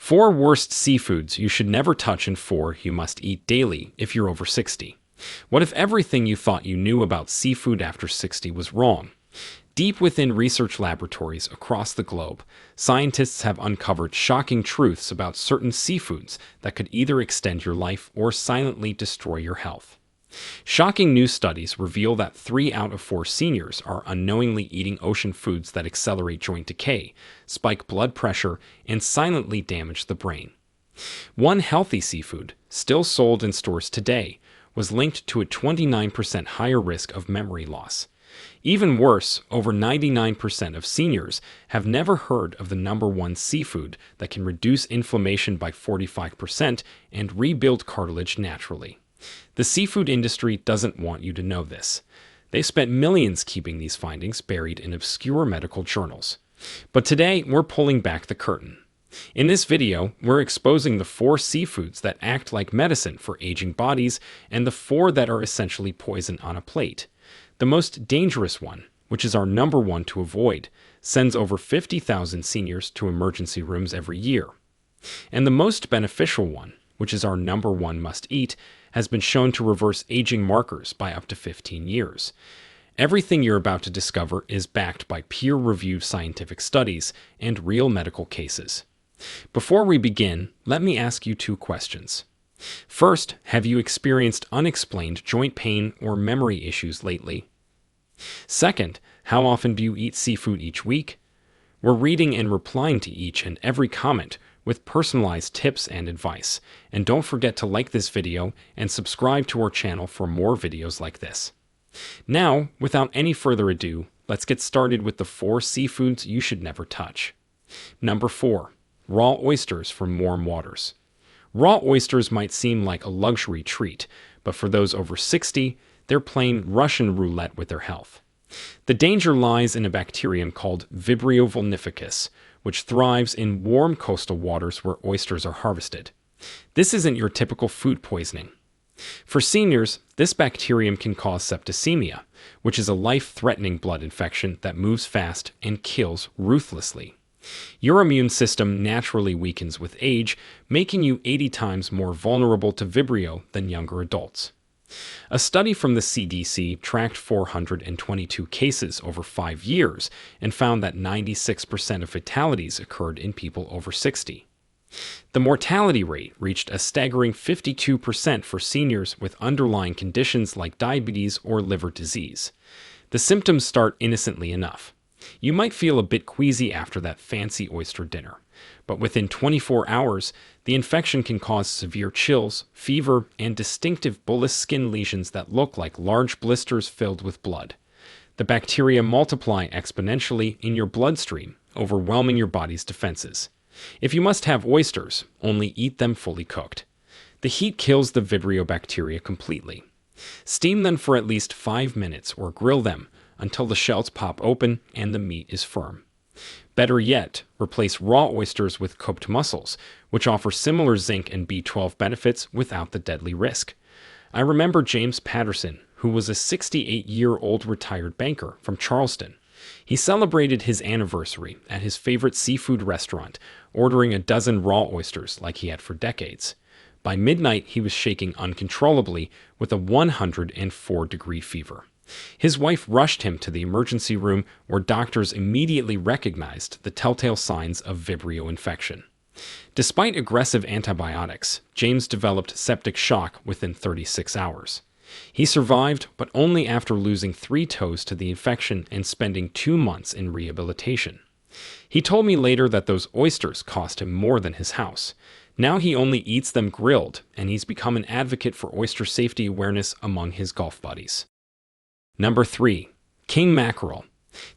4 worst seafoods you should never touch and 4 you must eat daily if you're over 60. What if everything you thought you knew about seafood after 60 was wrong? Deep within research laboratories across the globe, scientists have uncovered shocking truths about certain seafoods that could either extend your life or silently destroy your health. Shocking new studies reveal that 3 out of 4 seniors are unknowingly eating ocean foods that accelerate joint decay, spike blood pressure, and silently damage the brain. One healthy seafood, still sold in stores today, was linked to a 29% higher risk of memory loss. Even worse, over 99% of seniors have never heard of the number 1 seafood that can reduce inflammation by 45% and rebuild cartilage naturally. The seafood industry doesn't want you to know this. They spent millions keeping these findings buried in obscure medical journals. But today, we're pulling back the curtain. In this video, we're exposing the 4 seafoods that act like medicine for aging bodies and the 4 that are essentially poison on a plate. The most dangerous one, which is our number 1 to avoid, sends over 50,000 seniors to emergency rooms every year. And the most beneficial one, which is our number 1 must eat, has been shown to reverse aging markers by up to 15 years. Everything you're about to discover is backed by peer-reviewed scientific studies and real medical cases. Before we begin, let me ask you 2 questions. First, have you experienced unexplained joint pain or memory issues lately? Second, how often do you eat seafood each week? We're reading and replying to each and every comment with personalized tips and advice. And don't forget to like this video and subscribe to our channel for more videos like this. Now, without any further ado, let's get started with the 4 seafoods you should never touch. Number 4. Raw oysters from warm waters. Raw oysters might seem like a luxury treat, but for those over 60, they're playing Russian roulette with their health. The danger lies in a bacterium called Vibrio vulnificus, which thrives in warm coastal waters where oysters are harvested. This isn't your typical food poisoning. For seniors, this bacterium can cause septicemia, which is a life-threatening blood infection that moves fast and kills ruthlessly. Your immune system naturally weakens with age, making you 80 times more vulnerable to Vibrio than younger adults. A study from the CDC tracked 422 cases over 5 years and found that 96% of fatalities occurred in people over 60. The mortality rate reached a staggering 52% for seniors with underlying conditions like diabetes or liver disease. The symptoms start innocently enough. You might feel a bit queasy after that fancy oyster dinner, but within 24 hours, the infection can cause severe chills, fever, and distinctive bullous skin lesions that look like large blisters filled with blood. The bacteria multiply exponentially in your bloodstream, overwhelming your body's defenses. If you must have oysters, only eat them fully cooked. The heat kills the Vibrio bacteria completely. Steam them for at least 5 minutes or grill them until the shells pop open and the meat is firm. Better yet, replace raw oysters with cooked mussels, which offer similar zinc and B12 benefits without the deadly risk. I remember James Patterson, who was a 68-year-old retired banker from Charleston. He celebrated his anniversary at his favorite seafood restaurant, ordering a dozen raw oysters like he had for decades. By midnight, he was shaking uncontrollably with a 104-degree fever. His wife rushed him to the emergency room where doctors immediately recognized the telltale signs of Vibrio infection. Despite aggressive antibiotics, James developed septic shock within 36 hours. He survived, but only after losing 3 toes to the infection and spending 2 months in rehabilitation. He told me later that those oysters cost him more than his house. Now he only eats them grilled, and he's become an advocate for oyster safety awareness among his golf buddies. Number 3. King mackerel.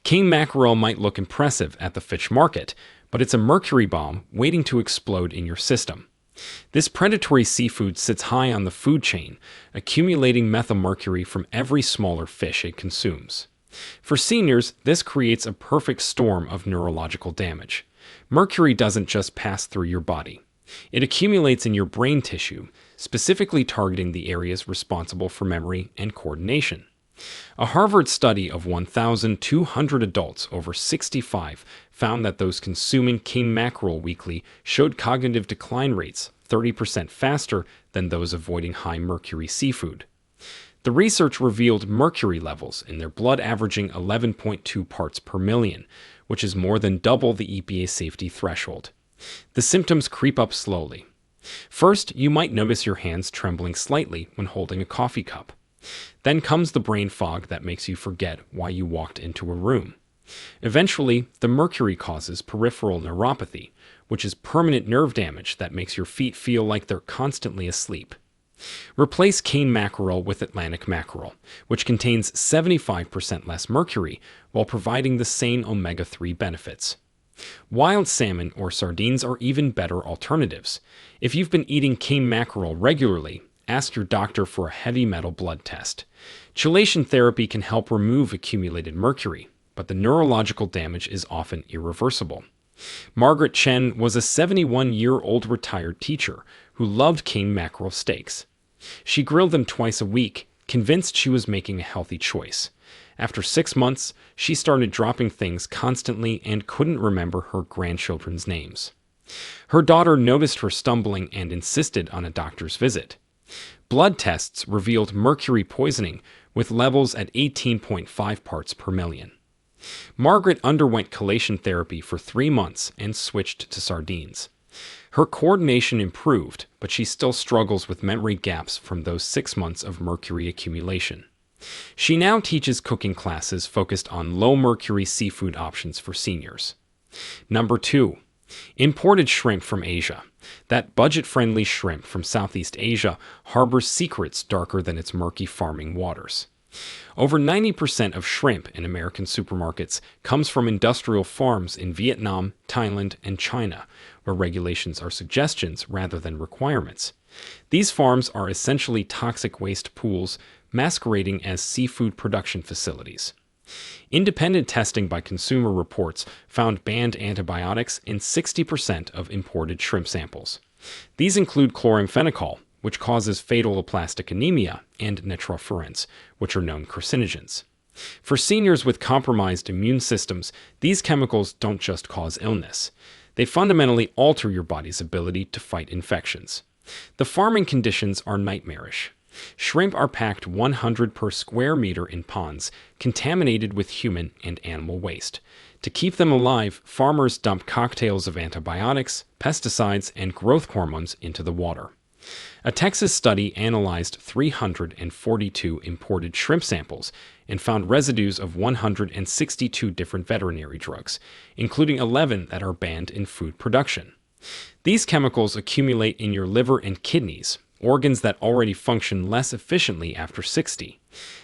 King mackerel might look impressive at the fish market, but it's a mercury bomb waiting to explode in your system. This predatory seafood sits high on the food chain, accumulating methylmercury from every smaller fish it consumes. For seniors, this creates a perfect storm of neurological damage. Mercury doesn't just pass through your body. It accumulates in your brain tissue, specifically targeting the areas responsible for memory and coordination. A Harvard study of 1,200 adults over 65 found that those consuming king mackerel weekly showed cognitive decline rates 30% faster than those avoiding high mercury seafood. The research revealed mercury levels in their blood averaging 11.2 parts per million, which is more than double the EPA safety threshold. The symptoms creep up slowly. First, you might notice your hands trembling slightly when holding a coffee cup. Then comes the brain fog that makes you forget why you walked into a room. Eventually, the mercury causes peripheral neuropathy, which is permanent nerve damage that makes your feet feel like they're constantly asleep. Replace cane mackerel with Atlantic mackerel, which contains 75% less mercury while providing the same omega-3 benefits. Wild salmon or sardines are even better alternatives. If you've been eating cane mackerel regularly, ask your doctor for a heavy metal blood test. Chelation therapy can help remove accumulated mercury, but the neurological damage is often irreversible. Margaret Chen was a 71-year-old retired teacher who loved cane mackerel steaks. She grilled them twice a week, convinced she was making a healthy choice. After 6 months, she started dropping things constantly and couldn't remember her grandchildren's names. Her daughter noticed her stumbling and insisted on a doctor's visit. Blood tests revealed mercury poisoning with levels at 18.5 parts per million. Margaret underwent chelation therapy for 3 months and switched to sardines. Her coordination improved, but she still struggles with memory gaps from those 6 months of mercury accumulation. She now teaches cooking classes focused on low-mercury seafood options for seniors. Number 2. Imported shrimp from Asia. That budget-friendly shrimp from Southeast Asia harbors secrets darker than its murky farming waters. Over 90% of shrimp in American supermarkets comes from industrial farms in Vietnam, Thailand, and China, where regulations are suggestions rather than requirements. These farms are essentially toxic waste pools masquerading as seafood production facilities. Independent testing by Consumer Reports found banned antibiotics in 60% of imported shrimp samples. These include chloramphenicol, which causes fatal aplastic anemia, and nitrofurands, which are known carcinogens. For seniors with compromised immune systems, these chemicals don't just cause illness. They fundamentally alter your body's ability to fight infections. The farming conditions are nightmarish. Shrimp are packed 100 per square meter in ponds, contaminated with human and animal waste. To keep them alive, farmers dump cocktails of antibiotics, pesticides, and growth hormones into the water. A Texas study analyzed 342 imported shrimp samples and found residues of 162 different veterinary drugs, including 11 that are banned in food production. These chemicals accumulate in your liver and kidneys, organs that already function less efficiently after 60.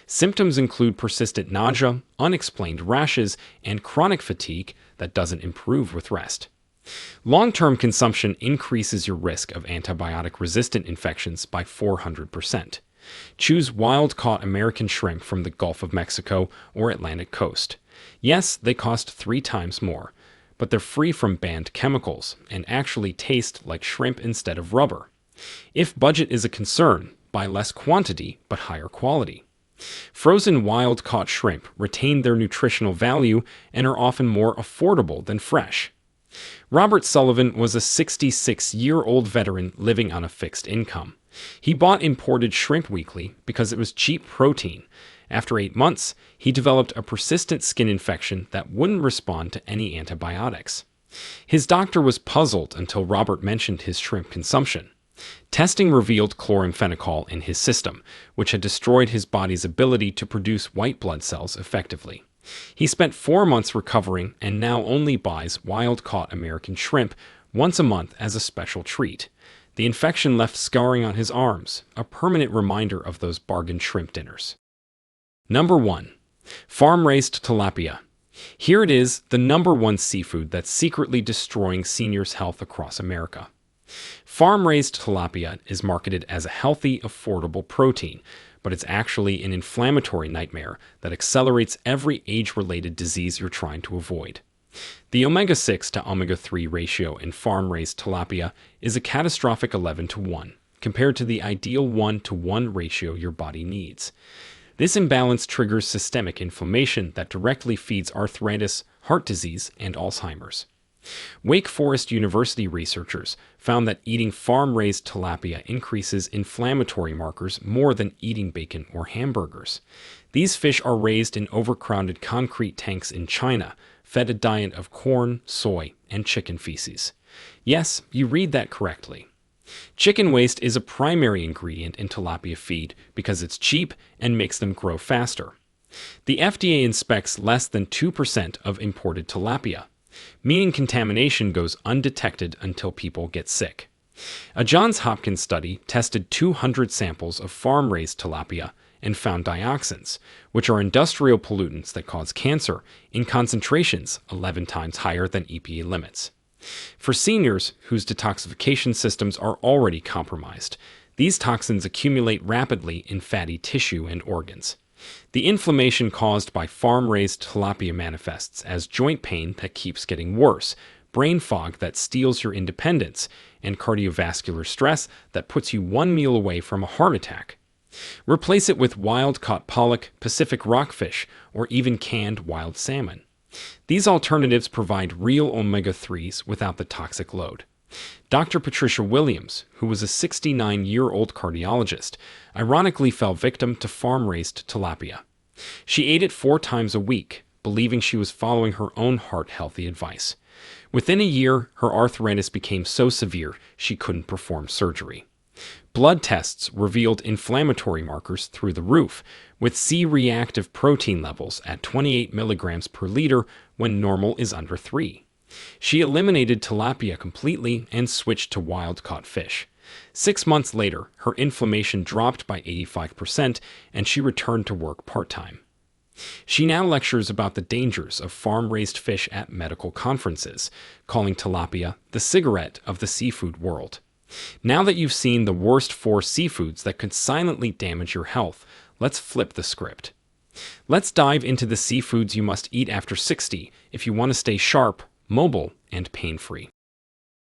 Symptoms include persistent nausea, unexplained rashes, and chronic fatigue that doesn't improve with rest. Long-term consumption increases your risk of antibiotic-resistant infections by 400%. Choose wild-caught American shrimp from the Gulf of Mexico or Atlantic coast. Yes, they cost 3 times more, but they're free from banned chemicals and actually taste like shrimp instead of rubber. If budget is a concern, buy less quantity but higher quality. Frozen wild-caught shrimp retain their nutritional value and are often more affordable than fresh. Robert Sullivan was a 66-year-old veteran living on a fixed income. He bought imported shrimp weekly because it was cheap protein. After 8 months, he developed a persistent skin infection that wouldn't respond to any antibiotics. His doctor was puzzled until Robert mentioned his shrimp consumption. Testing revealed chloramphenicol in his system, which had destroyed his body's ability to produce white blood cells effectively. He spent 4 months recovering and now only buys wild-caught American shrimp once a month as a special treat. The infection left scarring on his arms, a permanent reminder of those bargain shrimp dinners. Number 1. Farm-raised tilapia. Here it is, the number 1 seafood that's secretly destroying seniors' health across America. Farm-raised tilapia is marketed as a healthy, affordable protein, but it's actually an inflammatory nightmare that accelerates every age-related disease you're trying to avoid. The omega-6 to omega-3 ratio in farm-raised tilapia is a catastrophic 11 to 1, compared to the ideal 1 to 1 ratio your body needs. This imbalance triggers systemic inflammation that directly feeds arthritis, heart disease, and Alzheimer's. Wake Forest University researchers found that eating farm-raised tilapia increases inflammatory markers more than eating bacon or hamburgers. These fish are raised in overcrowded concrete tanks in China, fed a diet of corn, soy, and chicken feces. Yes, you read that correctly. Chicken waste is a primary ingredient in tilapia feed because it's cheap and makes them grow faster. The FDA inspects less than 2% of imported tilapia, meaning contamination goes undetected until people get sick. A Johns Hopkins study tested 200 samples of farm-raised tilapia and found dioxins, which are industrial pollutants that cause cancer, in concentrations 11 times higher than EPA limits. For seniors whose detoxification systems are already compromised, these toxins accumulate rapidly in fatty tissue and organs. The inflammation caused by farm-raised tilapia manifests as joint pain that keeps getting worse, brain fog that steals your independence, and cardiovascular stress that puts you one meal away from a heart attack. Replace it with wild-caught pollock, Pacific rockfish, or even canned wild salmon. These alternatives provide real omega-3s without the toxic load. Dr. Patricia Williams, who was a 69-year-old cardiologist, ironically fell victim to farm-raised tilapia. She ate it 4 times a week, believing she was following her own heart-healthy advice. Within a year, her arthritis became so severe she couldn't perform surgery. Blood tests revealed inflammatory markers through the roof, with C-reactive protein levels at 28 milligrams per liter when normal is under 3. She eliminated tilapia completely and switched to wild-caught fish. 6 months later, her inflammation dropped by 85% and she returned to work part-time. She now lectures about the dangers of farm-raised fish at medical conferences, calling tilapia the cigarette of the seafood world. Now that you've seen the worst 4 seafoods that could silently damage your health, let's flip the script. Let's dive into the seafoods you must eat after 60 if you want to stay sharp, mobile, and pain-free.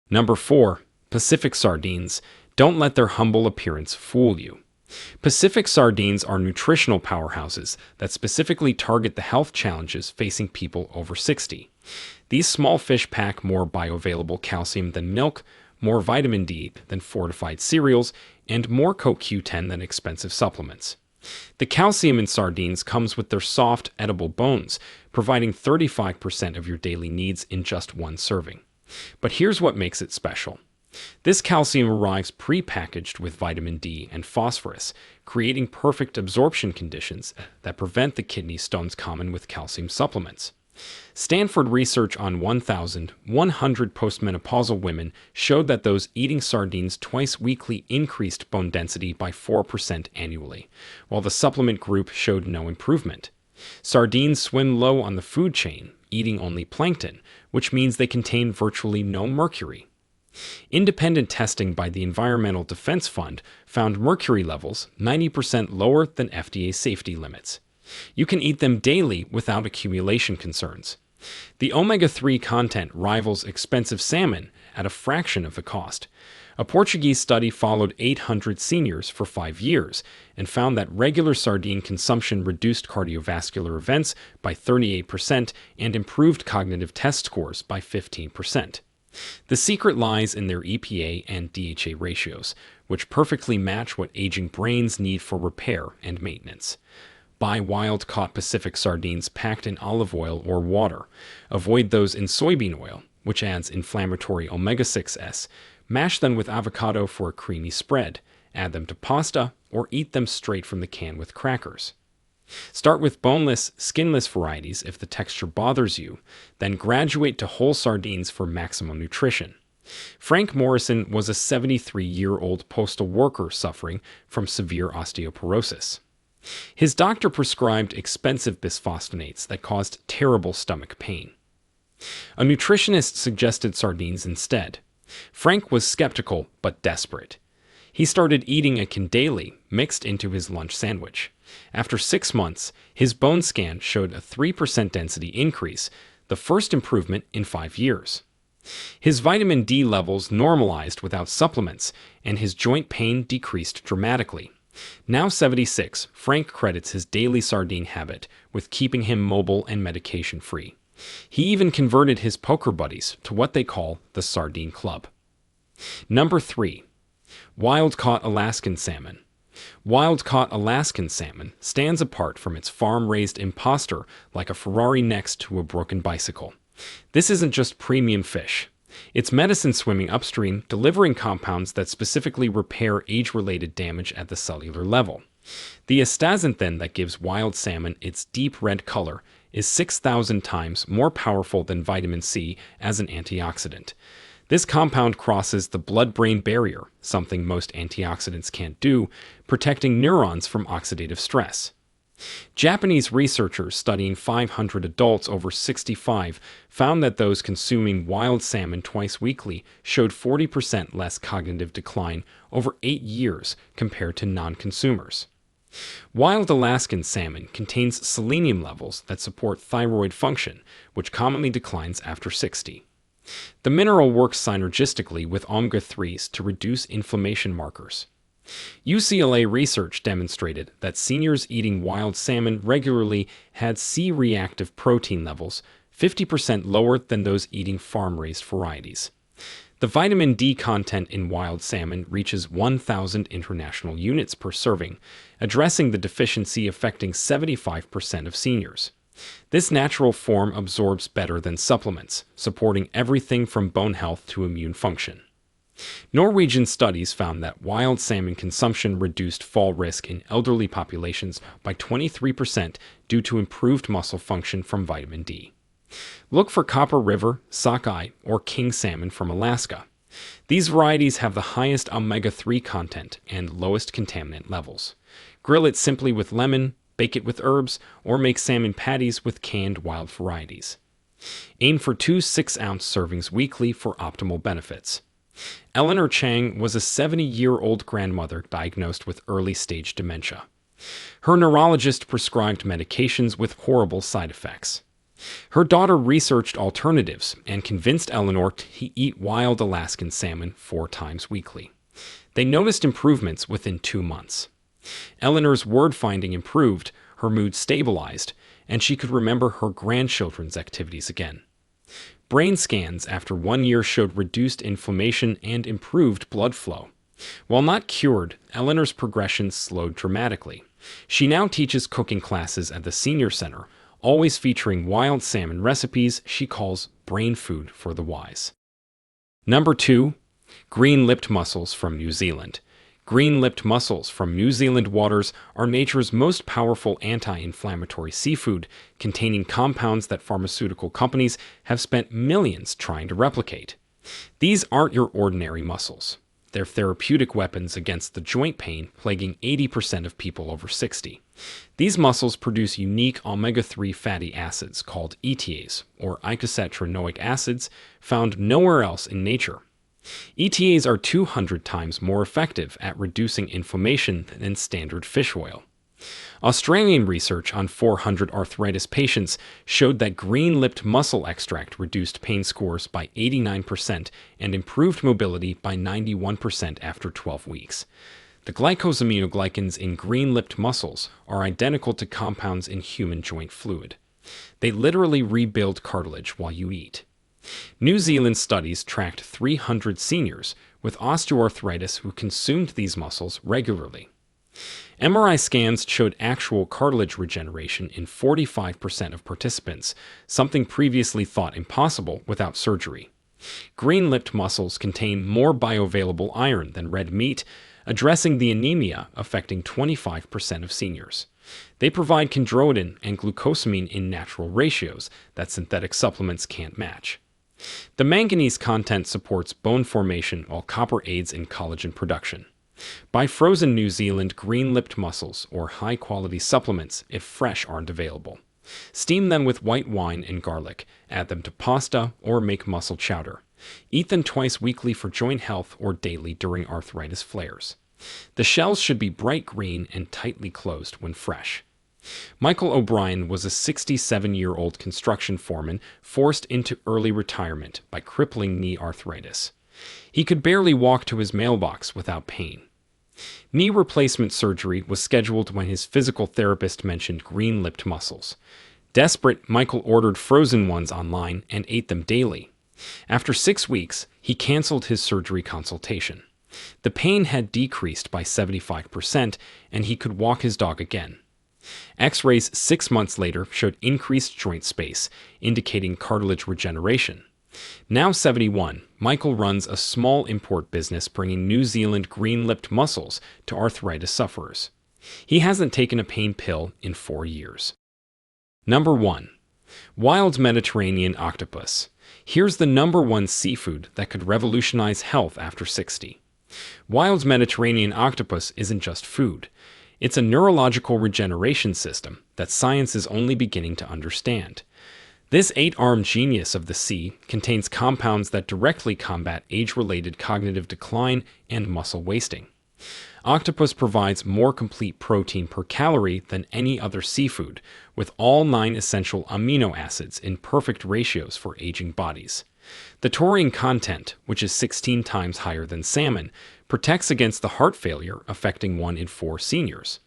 Number 4. Pacific sardines. Don't let their humble appearance fool you. Pacific sardines are nutritional powerhouses that specifically target the health challenges facing people over 60. These small fish pack more bioavailable calcium than milk, more vitamin D than fortified cereals, and more CoQ10 than expensive supplements. The calcium in sardines comes with their soft, edible bones, providing 35% of your daily needs in just 1 serving. But here's what makes it special. This calcium arrives pre-packaged with vitamin D and phosphorus, creating perfect absorption conditions that prevent the kidney stones common with calcium supplements. Stanford research on 1,100 postmenopausal women showed that those eating sardines twice weekly increased bone density by 4% annually, while the supplement group showed no improvement. Sardines swim low on the food chain, eating only plankton, which means they contain virtually no mercury. Independent testing by the Environmental Defense Fund found mercury levels 90% lower than FDA safety limits. You can eat them daily without accumulation concerns. The omega-3 content rivals expensive salmon at a fraction of the cost. A Portuguese study followed 800 seniors for 5 years and found that regular sardine consumption reduced cardiovascular events by 38% and improved cognitive test scores by 15%. The secret lies in their EPA and DHA ratios, which perfectly match what aging brains need for repair and maintenance. Buy wild-caught Pacific sardines packed in olive oil or water. Avoid those in soybean oil, which adds inflammatory omega-6s. Mash them with avocado for a creamy spread. Add them to pasta, or eat them straight from the can with crackers. Start with boneless, skinless varieties if the texture bothers you, then graduate to whole sardines for maximum nutrition. Frank Morrison was a 73-year-old postal worker suffering from severe osteoporosis. His doctor prescribed expensive bisphosphonates that caused terrible stomach pain. A nutritionist suggested sardines instead. Frank was skeptical but desperate. He started eating a can daily, mixed into his lunch sandwich. After 6 months, his bone scan showed a 3% density increase, the first improvement in 5 years. His vitamin D levels normalized without supplements, and his joint pain decreased dramatically. Now 76, Frank credits his daily sardine habit with keeping him mobile and medication-free. He even converted his poker buddies to what they call the Sardine Club. Number 3. Wild-caught Alaskan salmon. Wild-caught Alaskan salmon stands apart from its farm-raised imposter like a Ferrari next to a broken bicycle. This isn't just premium fish. It's medicine swimming upstream, delivering compounds that specifically repair age-related damage at the cellular level. The astaxanthin that gives wild salmon its deep red color is 6,000 times more powerful than vitamin C as an antioxidant. This compound crosses the blood-brain barrier, something most antioxidants can't do, protecting neurons from oxidative stress. Japanese researchers studying 500 adults over 65 found that those consuming wild salmon twice weekly showed 40% less cognitive decline over 8 years compared to non-consumers. Wild Alaskan salmon contains selenium levels that support thyroid function, which commonly declines after 60. The mineral works synergistically with omega-3s to reduce inflammation markers. UCLA research demonstrated that seniors eating wild salmon regularly had C-reactive protein levels 50% lower than those eating farm-raised varieties. The vitamin D content in wild salmon reaches 1,000 international units per serving, addressing the deficiency affecting 75% of seniors. This natural form absorbs better than supplements, supporting everything from bone health to immune function. Norwegian studies found that wild salmon consumption reduced fall risk in elderly populations by 23% due to improved muscle function from vitamin D. Look for Copper River, Sockeye, or king salmon from Alaska. These varieties have the highest omega-3 content and lowest contaminant levels. Grill it simply with lemon, bake it with herbs, or make salmon patties with canned wild varieties. Aim for 2 6-ounce servings weekly for optimal benefits. Eleanor Chang was a 70-year-old grandmother diagnosed with early-stage dementia. Her neurologist prescribed medications with horrible side effects. Her daughter researched alternatives and convinced Eleanor to eat wild Alaskan salmon 4 times weekly. They noticed improvements within 2 months. Eleanor's word-finding improved, her mood stabilized, and she could remember her grandchildren's activities again. Brain scans after 1 year showed reduced inflammation and improved blood flow. While not cured, Eleanor's progression slowed dramatically. She now teaches cooking classes at the senior center, always featuring wild salmon recipes she calls brain food for the wise. Number 2. Green-lipped mussels from New Zealand. Green-lipped mussels from New Zealand waters are nature's most powerful anti-inflammatory seafood, containing compounds that pharmaceutical companies have spent millions trying to replicate. These aren't your ordinary mussels. They're therapeutic weapons against the joint pain plaguing 80% of people over 60. These mussels produce unique omega-3 fatty acids called ETAs, or eicosapentaenoic acids, found nowhere else in nature. ETAs are 200 times more effective at reducing inflammation than standard fish oil. Australian research on 400 arthritis patients showed that green-lipped mussel extract reduced pain scores by 89% and improved mobility by 91% after 12 weeks. The glycosaminoglycans in green-lipped mussels are identical to compounds in human joint fluid. They literally rebuild cartilage while you eat. New Zealand studies tracked 300 seniors with osteoarthritis who consumed these mussels regularly. MRI scans showed actual cartilage regeneration in 45% of participants, something previously thought impossible without surgery. Green-lipped mussels contain more bioavailable iron than red meat, addressing the anemia affecting 25% of seniors. They provide chondroitin and glucosamine in natural ratios that synthetic supplements can't match. The manganese content supports bone formation while copper aids in collagen production. Buy frozen New Zealand green-lipped mussels or high-quality supplements if fresh aren't available. Steam them with white wine and garlic, add them to pasta, or make mussel chowder. Eat them twice weekly for joint health or daily during arthritis flares. The shells should be bright green and tightly closed when fresh. Michael O'Brien was a 67-year-old construction foreman forced into early retirement by crippling knee arthritis. He could barely walk to his mailbox without pain. Knee replacement surgery was scheduled when his physical therapist mentioned green-lipped mussels. Desperate, Michael ordered frozen ones online and ate them daily. After 6 weeks, he canceled his surgery consultation. The pain had decreased by 75%, and he could walk his dog again. X-rays 6 months later showed increased joint space, indicating cartilage regeneration. Now 71, Michael runs a small import business bringing New Zealand green-lipped mussels to arthritis sufferers. He hasn't taken a pain pill in 4 years. Number 1. Wild Mediterranean octopus. Here's the number 1 seafood that could revolutionize health after 60. Wild Mediterranean octopus isn't just food. It's a neurological regeneration system that science is only beginning to understand. This 8-armed genius of the sea contains compounds that directly combat age-related cognitive decline and muscle wasting. Octopus provides more complete protein per calorie than any other seafood, with all 9 essential amino acids in perfect ratios for aging bodies. The taurine content, which is 16 times higher than salmon, protects against the heart failure affecting 1 in 4 seniors.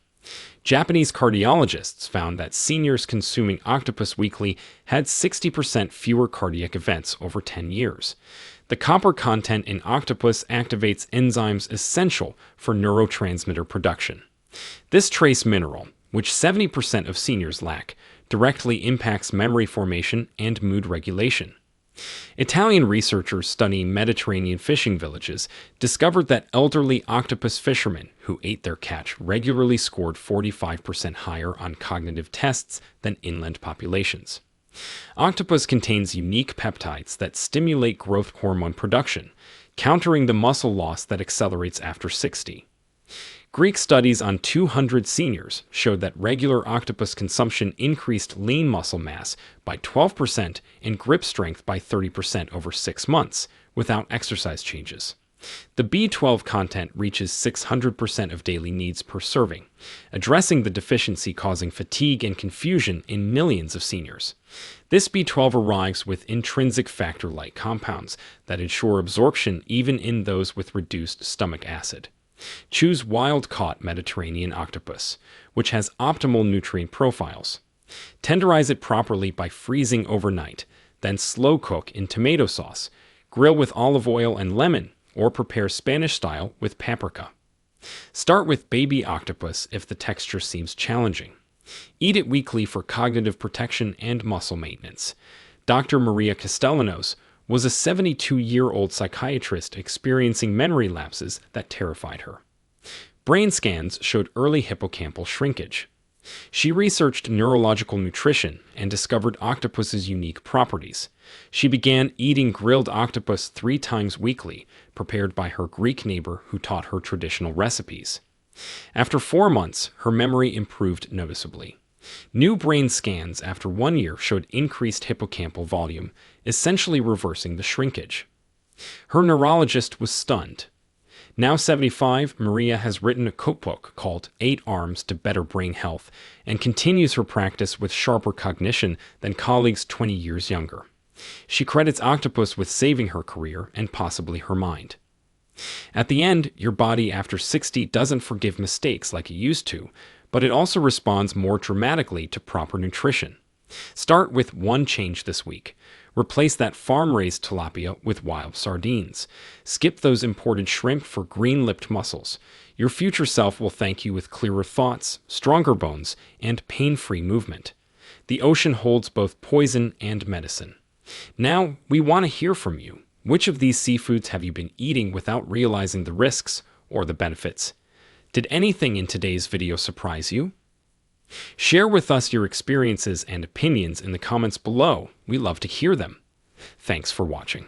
Japanese cardiologists found that seniors consuming octopus weekly had 60% fewer cardiac events over 10 years. The copper content in octopus activates enzymes essential for neurotransmitter production. This trace mineral, which 70% of seniors lack, directly impacts memory formation and mood regulation. Italian researchers studying Mediterranean fishing villages discovered that elderly octopus fishermen who ate their catch regularly scored 45% higher on cognitive tests than inland populations. Octopus contains unique peptides that stimulate growth hormone production, countering the muscle loss that accelerates after 60. Greek studies on 200 seniors showed that regular octopus consumption increased lean muscle mass by 12% and grip strength by 30% over 6 months, without exercise changes. The B12 content reaches 600% of daily needs per serving, addressing the deficiency causing fatigue and confusion in millions of seniors. This B12 arrives with intrinsic factor-like compounds that ensure absorption even in those with reduced stomach acid. Choose wild-caught Mediterranean octopus, which has optimal nutrient profiles. Tenderize it properly by freezing overnight, then slow cook in tomato sauce, grill with olive oil and lemon, or prepare Spanish style with paprika. Start with baby octopus if the texture seems challenging. Eat it weekly for cognitive protection and muscle maintenance. Dr. Maria Castellanos was a 72-year-old psychiatrist experiencing memory lapses that terrified her. Brain scans showed early hippocampal shrinkage. She researched neurological nutrition and discovered octopus's unique properties. She began eating grilled octopus 3 times weekly, prepared by her Greek neighbor who taught her traditional recipes. After 4 months, her memory improved noticeably. New brain scans after 1 year showed increased hippocampal volume, essentially reversing the shrinkage. Her neurologist was stunned. Now 75, Maria has written a cookbook called 8 Arms to Better Brain Health and continues her practice with sharper cognition than colleagues 20 years younger. She credits octopus with saving her career and possibly her mind. At the end, your body after 60 doesn't forgive mistakes like it used to, but it also responds more dramatically to proper nutrition. Start with 1 change this week. Replace that farm-raised tilapia with wild sardines. Skip those imported shrimp for green-lipped mussels. Your future self will thank you with clearer thoughts, stronger bones, and pain-free movement. The ocean holds both poison and medicine. Now, we want to hear from you. Which of these seafoods have you been eating without realizing the risks or the benefits? Did anything in today's video surprise you? Share with us your experiences and opinions in the comments below. We love to hear them. Thanks for watching.